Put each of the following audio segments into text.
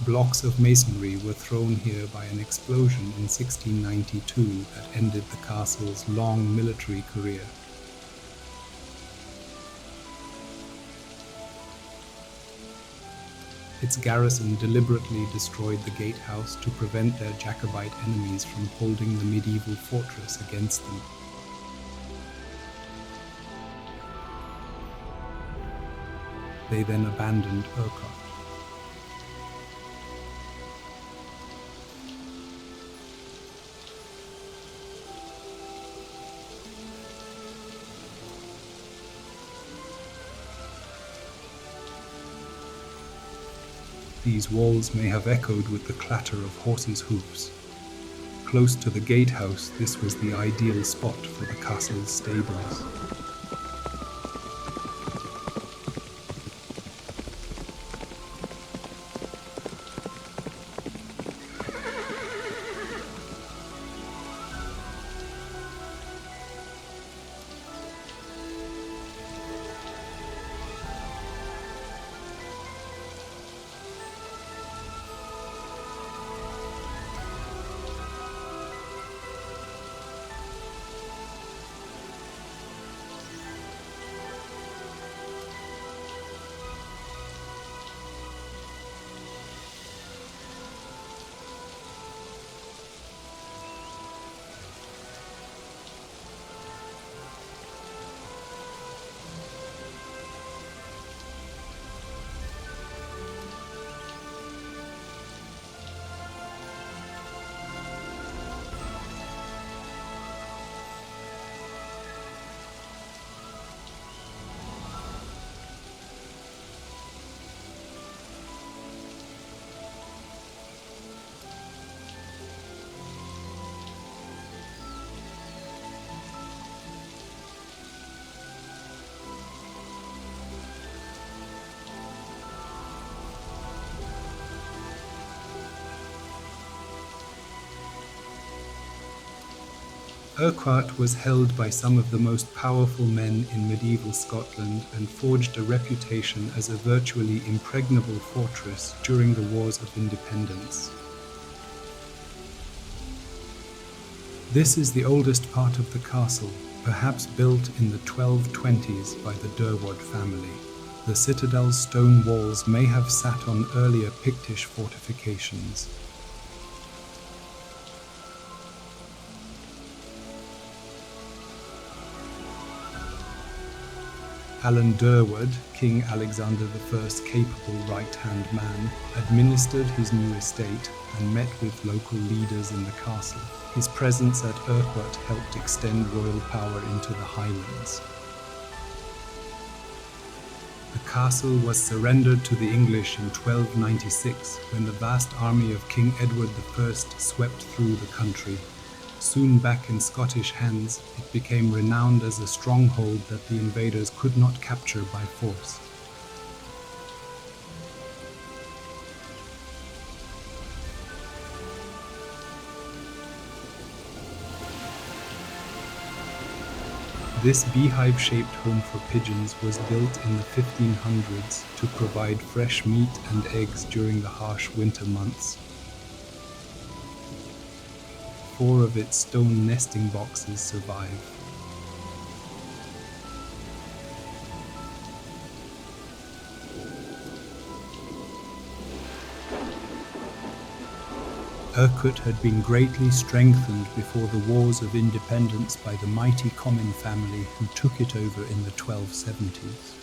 Blocks of masonry were thrown here by an explosion in 1692 that ended the castle's long military career. Its garrison deliberately destroyed the gatehouse to prevent their Jacobite enemies from holding the medieval fortress against them. They then abandoned Urquhart. These walls may have echoed with the clatter of horses' hoofs. Close to the gatehouse, this was the ideal spot for the castle's stables. Urquhart was held by some of the most powerful men in medieval Scotland and forged a reputation as a virtually impregnable fortress during the Wars of Independence. This is the oldest part of the castle, perhaps built in the 1220s by the Durward family. The citadel's stone walls may have sat on earlier Pictish fortifications. Alan Durward, King Alexander I's capable right-hand man, administered his new estate and met with local leaders in the castle. His presence at Urquhart helped extend royal power into the Highlands. The castle was surrendered to the English in 1296 when the vast army of King Edward I swept through the country. Soon back in Scottish hands, it became renowned as a stronghold that the invaders could not capture by force. This beehive-shaped home for pigeons was built in the 1500s to provide fresh meat and eggs during the harsh winter months. 4 of its stone nesting boxes survive. Urquhart had been greatly strengthened before the Wars of Independence by the mighty Comyn family who took it over in the 1270s.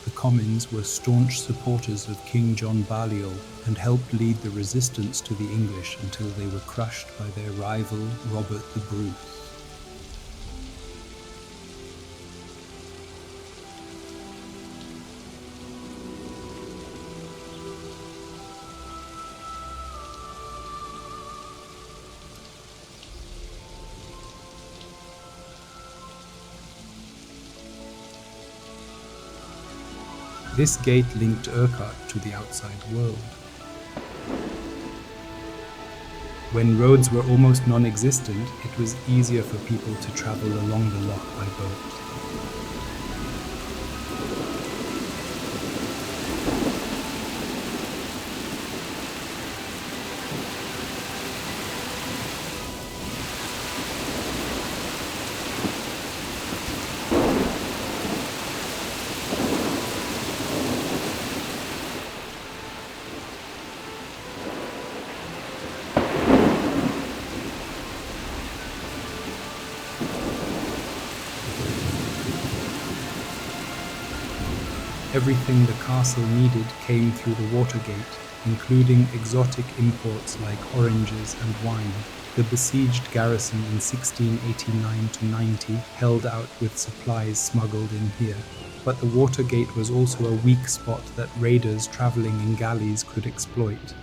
The Comyns were staunch supporters of King John Balliol and helped lead the resistance to the English until they were crushed by their rival Robert the Bruce. This gate linked Urquhart to the outside world. When roads were almost non-existent, it was easier for people to travel along the loch by boat. Everything the castle needed came through the water gate, including exotic imports like oranges and wine. The besieged garrison in 1689–90 held out with supplies smuggled in here. But the water gate was also a weak spot that raiders traveling in galleys could exploit.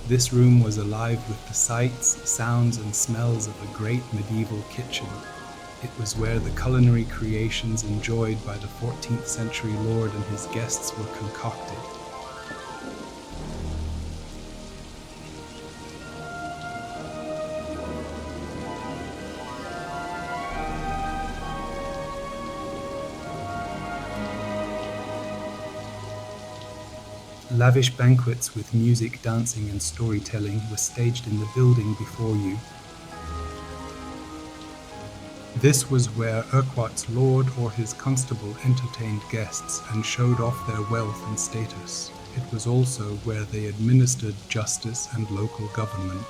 This room was alive with the sights, sounds, and smells of a great medieval kitchen. It was where the culinary creations enjoyed by the 14th century lord and his guests were concocted. Lavish banquets with music, dancing, and storytelling were staged in the building before you. This was where Urquhart's lord or his constable entertained guests and showed off their wealth and status. It was also where they administered justice and local government.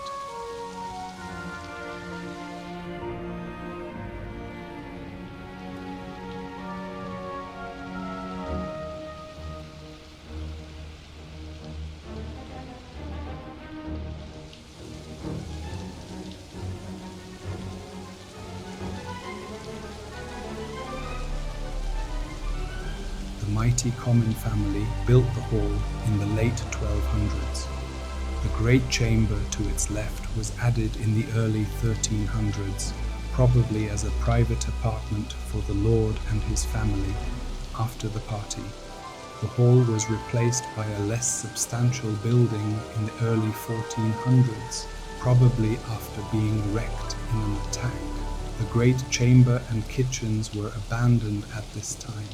The mighty Common family built the hall in the late 1200s. The great chamber to its left was added in the early 1300s, probably as a private apartment for the lord and his family after the party. The hall was replaced by a less substantial building in the early 1400s, probably after being wrecked in an attack. The great chamber and kitchens were abandoned at this time.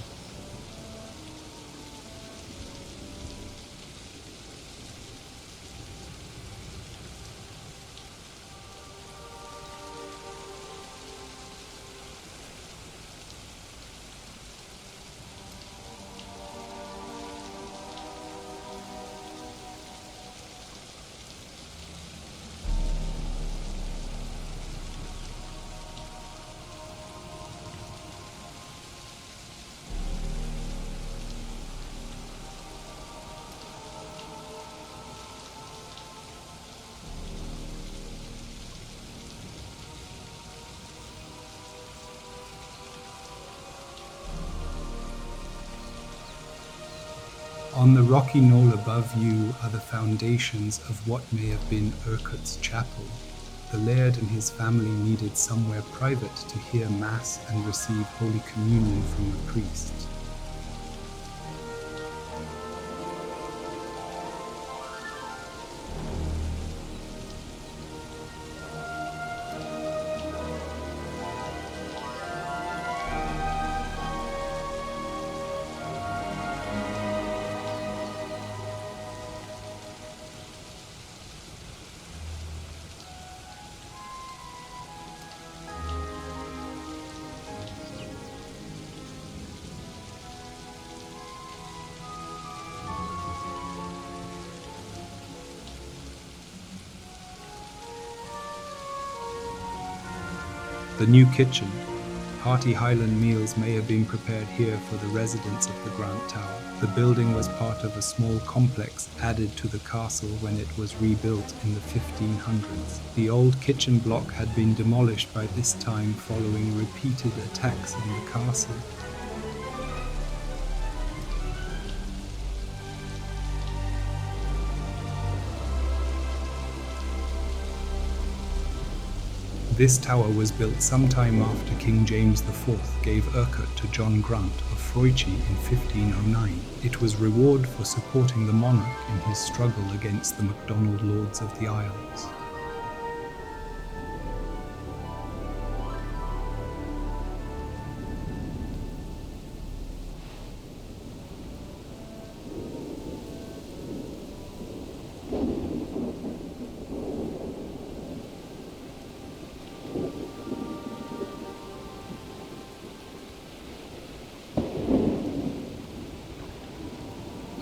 On the rocky knoll above you are the foundations of what may have been Urquhart's chapel. The laird and his family needed somewhere private to hear Mass and receive Holy Communion from a priest. The new kitchen. Hearty Highland meals may have been prepared here for the residents of the Grant Tower. The building was part of a small complex added to the castle when it was rebuilt in the 1500s. The old kitchen block had been demolished by this time following repeated attacks on the castle. This tower was built sometime after King James IV gave Urquhart to John Grant of Freuchi in 1509. It was reward for supporting the monarch in his struggle against the MacDonald lords of the Isles.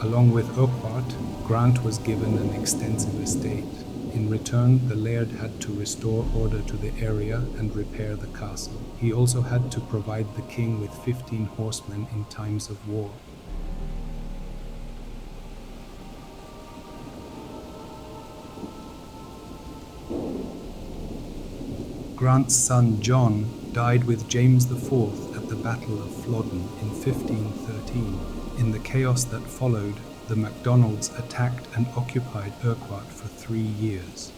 Along with Urquhart, Grant was given an extensive estate. In return, the laird had to restore order to the area and repair the castle. He also had to provide the king with 15 horsemen in times of war. Grant's son John died with James IV at the Battle of Flodden in 1513. In the chaos that followed, the MacDonalds attacked and occupied Urquhart for 3 years.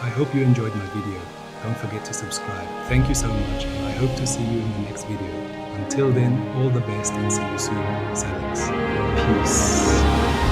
I hope you enjoyed my video. Don't forget to subscribe. Thank you so much, and I hope to see you in the next video. Until then, all the best and see you soon. Salix. Peace.